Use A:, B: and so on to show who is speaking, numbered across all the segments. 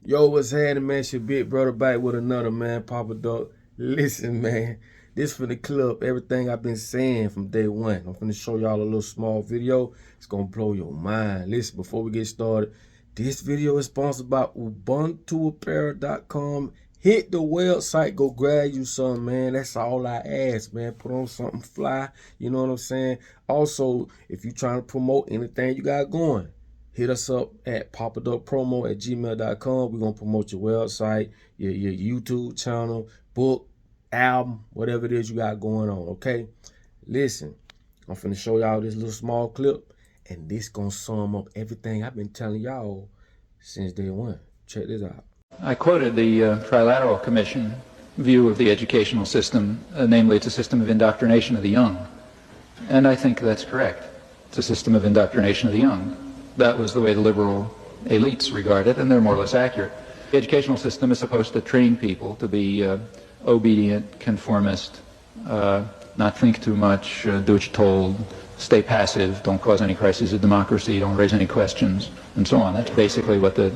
A: Yo, what's happening, man? It's your big brother back with another, man. Papa Duck. Listen, man. This for the club. Everything I've been saying from day one. I'm finna show y'all a little small video. It's gonna blow your mind. Listen, before we get started, this video is sponsored by UbuntuApparel.com. Hit the website, go grab you some, man. That's all I ask, man. Put on something fly. You know what I'm saying? Also, if you trying to promote anything you got going, hit us up at popaduckpromo@gmail.com. We're going to promote your website, your YouTube channel, book, album, whatever it is you got going on, okay? Listen, I'm finna show y'all this little small clip, and this going to sum up everything I've been telling y'all since day one. Check this out.
B: I quoted the Trilateral Commission view of the educational system, namely it's a system of indoctrination of the young. And I think that's correct. It's a system of indoctrination of the young. That was the way the liberal elites regard it, and they're more or less accurate. The educational system is supposed to train people to be obedient, conformist, not think too much, do what you're told, stay passive, don't cause any crises of democracy, don't raise any questions, and so on. That's basically what the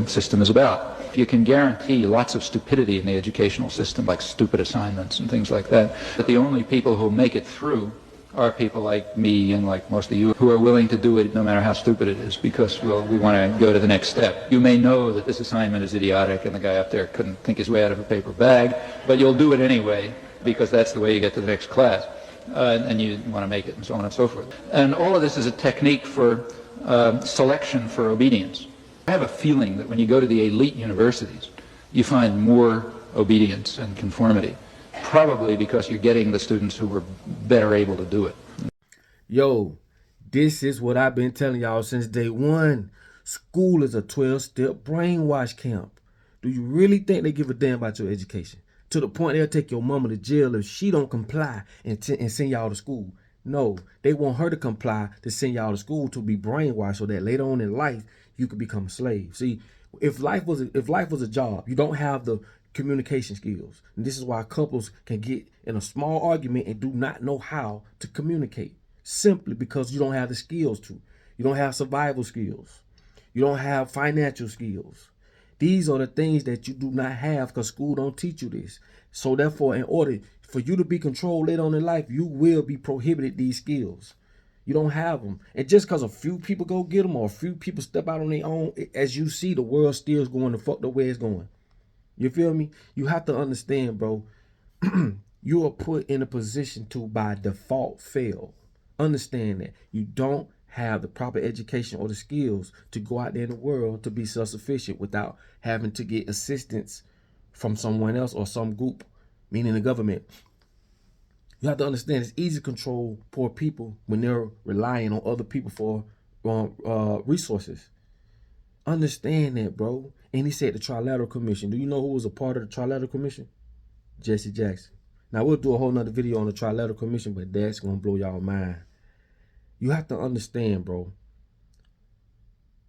B: system is about. You can guarantee lots of stupidity in the educational system, like stupid assignments and things like that, but the only people who make it through are people like me and like most of you who are willing to do it no matter how stupid it is, because we want to go to the next step. You may know that this assignment is idiotic and the guy up there couldn't think his way out of a paper bag, but you'll do it anyway because that's the way you get to the next class, and you want to make it, and so on and so forth. And all of this is a technique for selection for obedience. I have a feeling that when you go to the elite universities, you find more obedience and conformity, probably because you're getting the students who were better able to do it.
A: Yo, this is what I've been telling y'all since day one. School is a 12-step brainwash camp. Do you really think they give a damn about your education? To the point they'll take your mama to jail if she don't comply and send y'all to school. No, they want her to comply to send y'all to school to be brainwashed so that later on in life you could become a slave. See, if life was a job, you don't have the communication skills. And this is why couples can get in a small argument and do not know how to communicate, simply because you don't have the skills to. You don't have survival skills. You don't have financial skills. These are the things that you do not have because school don't teach you this. So therefore, in order for you to be controlled later on in life, you will be prohibited these skills. You don't have them. And just because a few people go get them or a few people step out on their own, as you see, the world still is going the fuck the way it's going. You feel me? You have to understand, bro. You are put in a position to, by default, fail. Understand that. You don't have the proper education or the skills to go out there in the world to be self-sufficient without having to get assistance from someone else or some group, meaning the government. You have to understand it's easy to control poor people when they're relying on other people for resources. Understand that, bro. And he said the Trilateral Commission. Do you know who was a part of the Trilateral Commission? Jesse Jackson. Now, we'll do a whole nother video on the Trilateral Commission, but that's going to blow y'all mind. You have to understand, bro,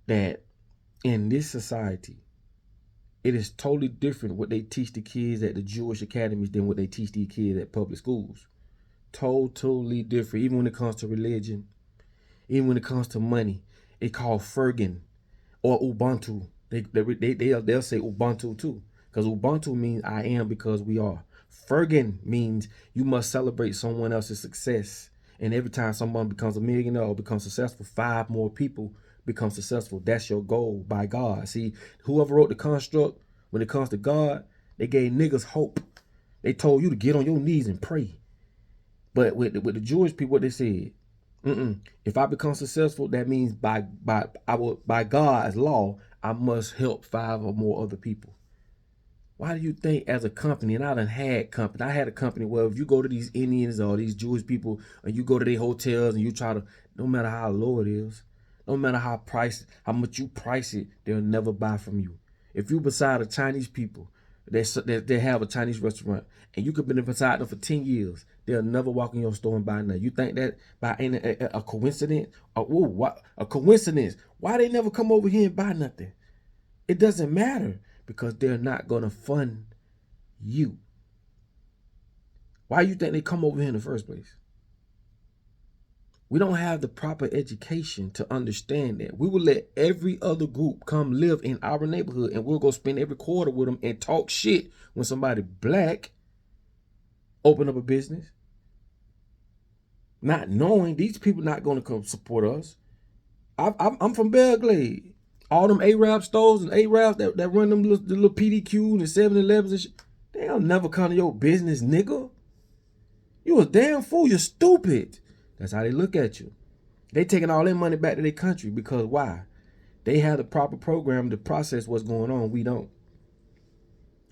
A: that in this society, it is totally different what they teach the kids at the Jewish academies than what they teach these kids at public schools. Totally different, even when it comes to religion, even when it comes to money. It's called Fergen or Ubuntu. They'll say Ubuntu too, because Ubuntu means I am because we are. Fergen means you must celebrate someone else's success. And every time someone becomes a millionaire or becomes successful, 5 more people become successful. That's your goal by God. See, whoever wrote the construct, when it comes to God, they gave niggas hope. They told you to get on your knees and pray. But with the Jewish people, what they said, if I become successful, that means by God's law, I must help 5 or more other people. Why do you think as a company, and I had a company where if you go to these Indians or these Jewish people and you go to their hotels and you try to, no matter how low it is, no matter how much you price it, they'll never buy from you. If you beside a Chinese people, they have a Chinese restaurant and you could be beside them for 10 years, they'll never walk in your store and buy nothing. You think that by a coincidence? A coincidence? Why they never come over here and buy nothing? It doesn't matter, because they're not going to fund you. Why you think they come over here in the first place? We don't have the proper education to understand that. We will let every other group come live in our neighborhood, and we'll go spend every quarter with them and talk shit when somebody black open up a business, not knowing these people not going to come support us. I'm from Belglade. All them Arab stores and Arabs that run them the little PDQ and the 7-Elevens and shit, they'll never come to your business, nigga. You a damn fool. You're stupid. That's how they look at you. They taking all their money back to their country because why? They have the proper program to process what's going on. We don't.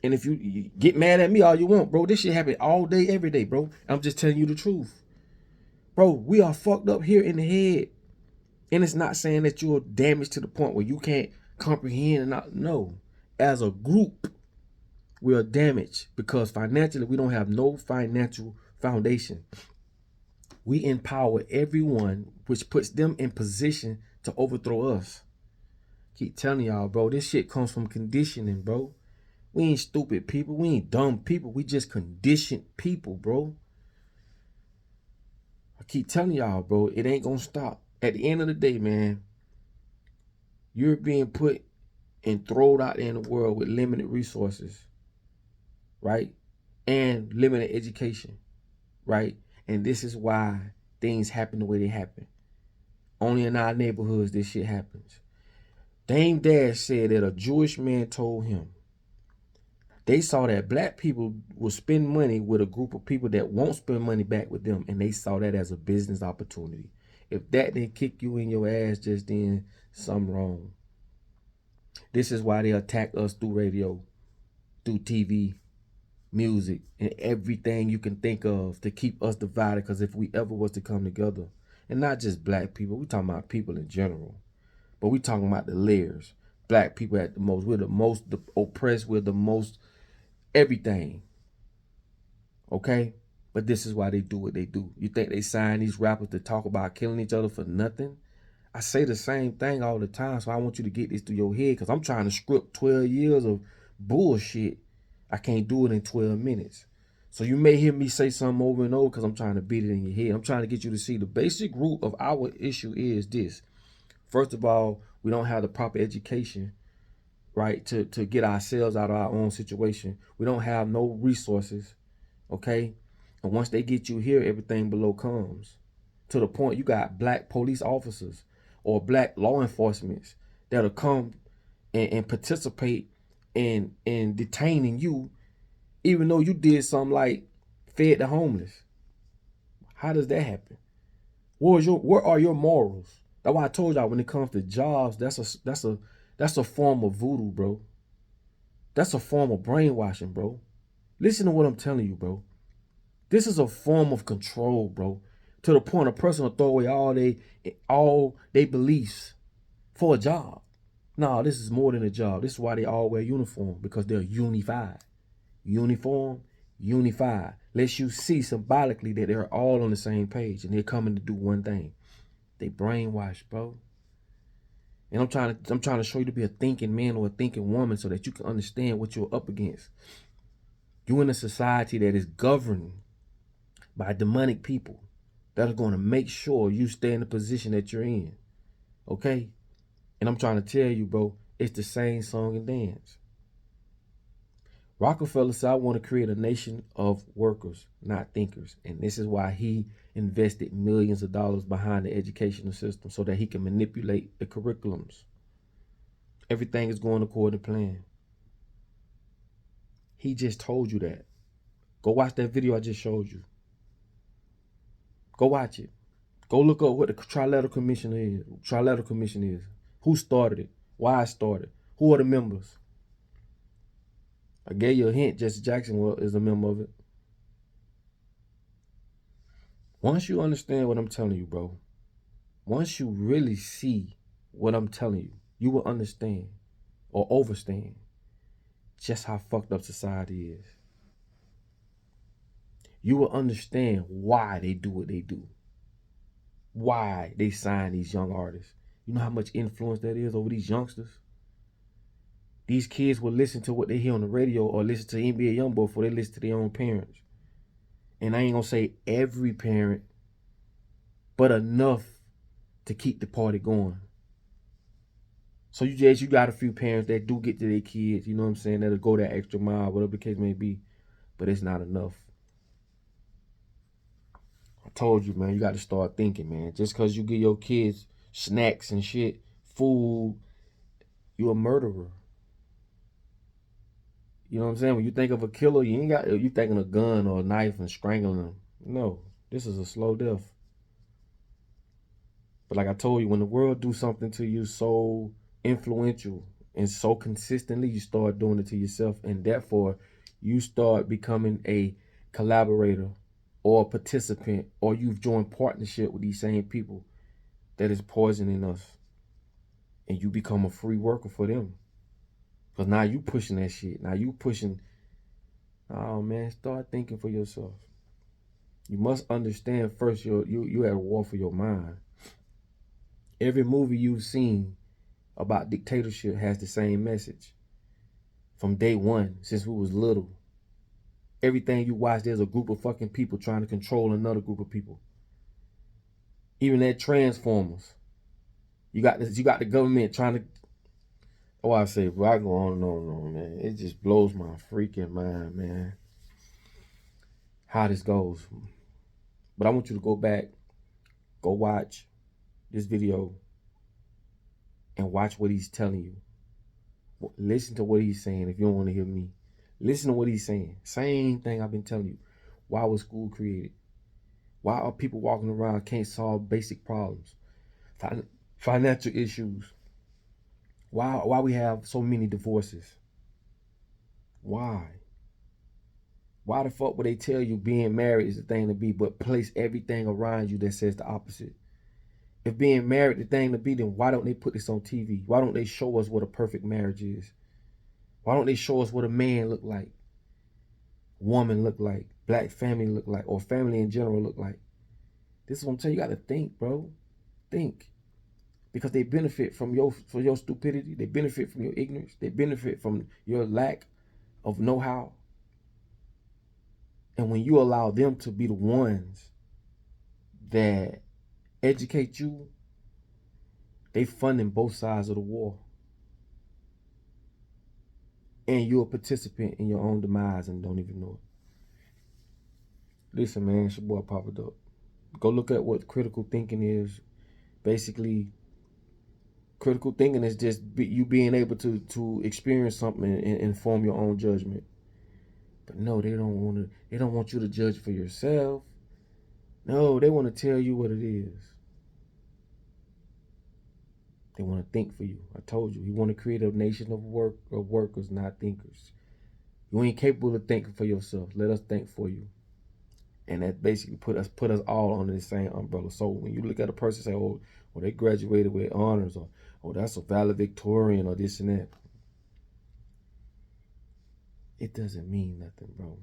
A: And if you get mad at me all you want, bro, this shit happen all day, every day, bro. I'm just telling you the truth. Bro, we are fucked up here in the head. And it's not saying that you're damaged to the point where you can't comprehend and not know. As a group, we are damaged because financially we don't have no financial foundation. We empower everyone, which puts them in position to overthrow us. Keep telling y'all, bro, this shit comes from conditioning, bro. We ain't stupid people. We ain't dumb people. We just conditioned people, bro. I keep telling y'all, bro, it ain't gonna stop. At the end of the day, man, you're being put and thrown out there in the world with limited resources, right? And limited education, right? And this is why things happen the way they happen. Only in our neighborhoods this shit happens. Dame Dash said that a Jewish man told him they saw that black people will spend money with a group of people that won't spend money back with them, and they saw that as a business opportunity. If that didn't kick you in your ass just then, something wrong. This is why they attack us through radio, through TV, music, and everything you can think of to keep us divided. Because if we ever was to come together, and not just black people, we talking about people in general, but we talking about the layers. Black people at the most, we're the most oppressed, we're the most everything. Okay? But this is why they do what they do. You think they sign these rappers to talk about killing each other for nothing? I say the same thing all the time, so I want you to get this through your head because I'm trying to script 12 years of bullshit. I can't do it in 12 minutes. So you may hear me say something over and over because I'm trying to beat it in your head. I'm trying to get you to see the basic root of our issue is this. First of all, we don't have the proper education, right, to get ourselves out of our own situation. We don't have no resources, okay? And once they get you here, everything below comes. To the point you got black police officers or black law enforcement that'll come and participate in detaining you, even though you did something like fed the homeless. How does that happen? Where are your morals? That's why I told y'all when it comes to jobs, that's a form of voodoo, bro. That's a form of brainwashing, bro. Listen to what I'm telling you, bro. This is a form of control, bro. To the point a person will throw away all they beliefs for a job. No, this is more than a job. This is why they all wear uniform, because they're unified. Uniform, unified. Lets you see symbolically that they're all on the same page and they're coming to do one thing. They brainwash, bro. And I'm trying to show you to be a thinking man or a thinking woman so that you can understand what you're up against. You're in a society that is governed by demonic people that are going to make sure you stay in the position that you're in. Okay? And I'm trying to tell you, bro, it's the same song and dance. Rockefeller said, I want to create a nation of workers, not thinkers. And this is why he invested millions of dollars behind the educational system so that he can manipulate the curriculums. Everything is going according to plan. He just told you that. Go watch that video I just showed you. Go watch it. Go look up what the Trilateral Commission is. Who started it? Why it started? Who are the members? I gave you a hint. Jesse Jackson is a member of it. Once you understand what I'm telling you, bro, once you really see what I'm telling you, you will understand or overstand just how fucked up society is. You will understand why they do what they do. Why they sign these young artists. You know how much influence that is over these youngsters? These kids will listen to what they hear on the radio or listen to NBA Youngboy before they listen to their own parents. And I ain't gonna say every parent, but enough to keep the party going. So you got a few parents that do get to their kids, you know what I'm saying, that'll go that extra mile, whatever the case may be, but it's not enough. I told you, man, you got to start thinking, man. Just because you give your kids snacks and shit, food, you a murderer. You know what I'm saying? When you think of a killer, you thinking a gun or a knife and strangling them. No, this is a slow death. But like I told you, when the world do something to you so influential and so consistently, you start doing it to yourself, and therefore you start becoming a collaborator or a participant, or you've joined partnership with these same people that is poisoning us, and you become a free worker for them. Because now you pushing that shit. Now you pushing. Oh man, start thinking for yourself. You must understand first. You at a war for your mind. Every movie you've seen about dictatorship has the same message. From day one, since we was little. Everything you watch, there's a group of fucking people trying to control another group of people. Even that Transformers. You got the government trying to. Oh, I say, bro, I go on and on and on, man. It just blows my freaking mind, man. How this goes. But I want you to go back, go watch this video, and watch what he's telling you. Listen to what he's saying if you don't want to hear me. Listen to what he's saying. Same thing I've been telling you. Why was school created? Why are people walking around can't solve basic problems? Financial issues. Why we have so many divorces? Why? Why the fuck would they tell you being married is the thing to be, but place everything around you that says the opposite? If being married the thing to be, then why don't they put this on TV? Why don't they show us what a perfect marriage is? Why don't they show us what a man look like, woman look like, black family look like, or family in general look like? This is what I'm telling you. You got to think, bro. Think. Because they benefit from your stupidity. They benefit from your ignorance. They benefit from your lack of know-how. And when you allow them to be the ones that educate you, they funding both sides of the war. And you're a participant in your own demise and don't even know it. Listen, man, it's your boy Papa Duck. Go look at what critical thinking is. Basically, critical thinking is just you being able to experience something and form your own judgment. But no, they don't want you to judge for yourself. No, they want to tell you what it is. They want to think for you. I told you, you want to create a nation of workers, not thinkers. You ain't capable of thinking for yourself. Let us think for you. And that basically put us all under the same umbrella. So when you look at a person and say, oh, they graduated with honors, or oh, that's a valedictorian, or this and that, it doesn't mean nothing, bro.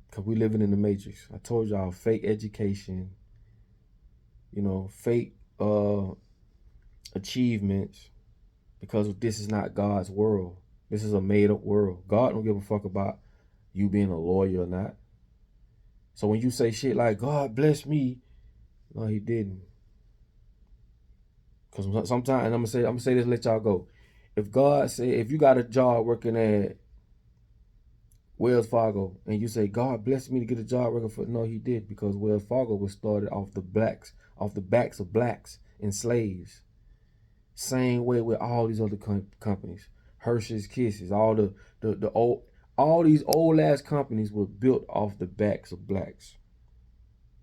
A: Because we living in the matrix. I told y'all, fake education, fake achievements, because this is not God's world. This is a made-up world. God don't give a fuck about you being a lawyer or not. So when you say shit like, God bless me, no, he didn't. Because sometimes, and I'm gonna say this, let y'all go. If you got a job working at Wells Fargo, and you say, God bless me to get a job working for, no, he did, because Wells Fargo was started off the backs of blacks and slaves. Same way with all these other companies, Hershey's Kisses, all these old ass companies were built off the backs of blacks.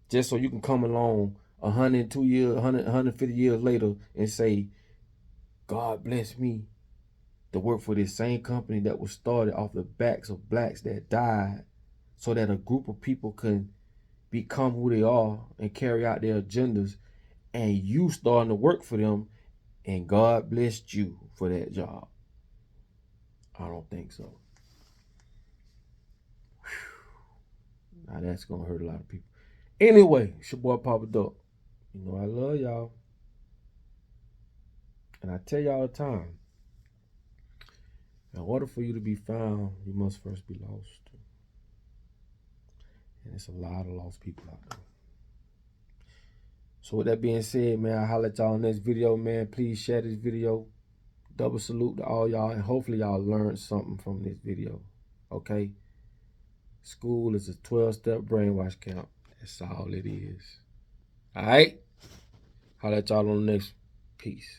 A: Just so you can come along 102 years, 150 years later and say, God bless me to work for this same company that was started off the backs of blacks that died, so that a group of people can become who they are and carry out their agendas, and you starting to work for them, and God blessed you for that job. I don't think so. Whew. Now that's gonna hurt a lot of people. Anyway, it's your boy Papa Duck. I love y'all. And I tell y'all all the time, in order for you to be found, you must first be lost. And there's a lot of lost people out there. So with that being said, man, I'll holler at y'all in this video, man. Please share this video. Double salute to all y'all, and hopefully y'all learned something from this video. Okay? School is a 12-step brainwash camp. That's all it is. All right? Holler at y'all on the next piece.